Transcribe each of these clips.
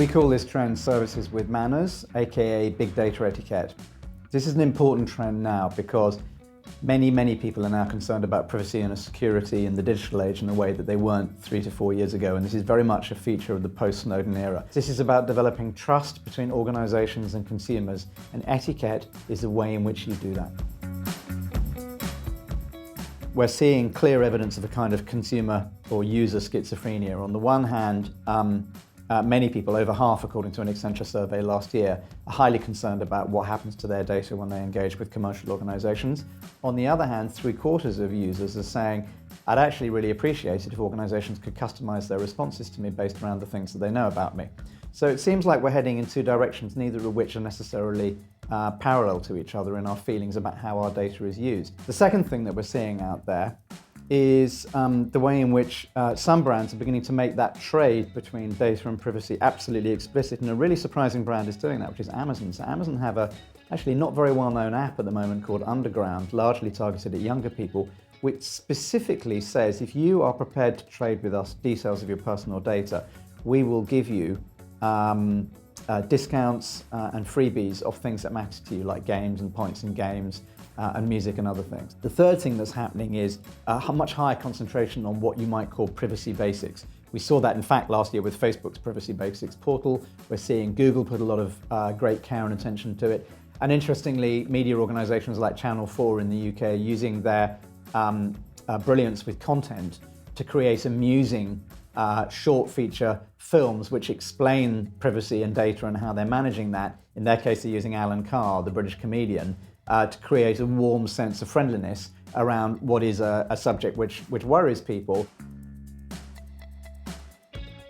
We call this trend services with manners, aka big data etiquette. This is an important trend now because many people are now concerned about privacy and security in the digital age in a way that they weren't 3 to 4 years ago, and this is very much a feature of the post-Snowden era. This is about developing trust between organizations and consumers, and etiquette is the way in which you do that. We're seeing clear evidence of a kind of consumer or user schizophrenia. On the one hand, many people, over half according to an Accenture survey last year, are highly concerned about what happens to their data when they engage with commercial organizations. On the other hand, 3/4 of users are saying, I'd actually really appreciate it if organizations could customize their responses to me based around the things that they know about me. So it seems like we're heading in two directions, neither of which are necessarily parallel to each other in our feelings about how our data is used. The second thing that we're seeing out there is the way in which some brands are beginning to make that trade between data and privacy absolutely explicit, and a really surprising brand is doing that, which is Amazon. So Amazon have a actually not very well-known app at the moment called Underground, largely targeted at younger people, which specifically says if you are prepared to trade with us details of your personal data, we will give you discounts and freebies of things that matter to you, like games and points in games, and music and other things. The third thing that's happening is a much higher concentration on what you might call privacy basics. We saw that, in fact, last year with Facebook's privacy basics portal. We're seeing Google put a lot of great care and attention to it. And interestingly, media organizations like Channel 4 in the UK are using their brilliance with content to create amusing short feature films which explain privacy and data and how they're managing that. In their case, they're using Alan Carr, the British comedian, to create a warm sense of friendliness around what is a subject which worries people.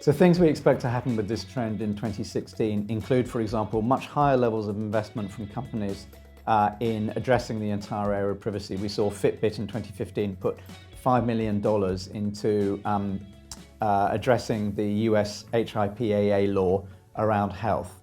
So things we expect to happen with this trend in 2016 include, for example, much higher levels of investment from companies in addressing the entire area of privacy. We saw Fitbit in 2015 put $5 million into addressing the US HIPAA law around health.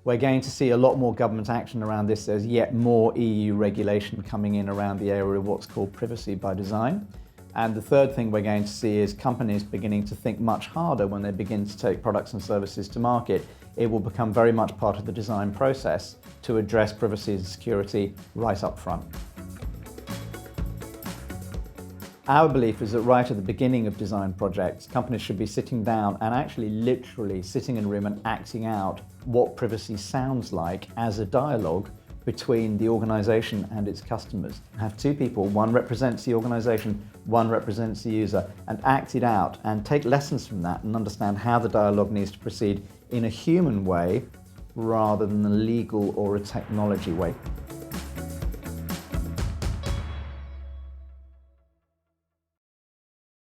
We're going to see a lot more government action around this. There's yet more EU regulation coming in around the area of what's called privacy by design. And the third thing we're going to see is companies beginning to think much harder when they begin to take products and services to market. It will become very much part of the design process to address privacy and security right up front. Our belief is that right at the beginning of design projects, companies should be sitting down and actually literally sitting in a room and acting out what privacy sounds like as a dialogue between the organization and its customers. Have two people, one represents the organization, one represents the user, and act it out and take lessons from that and understand how the dialogue needs to proceed in a human way rather than a legal or a technology way.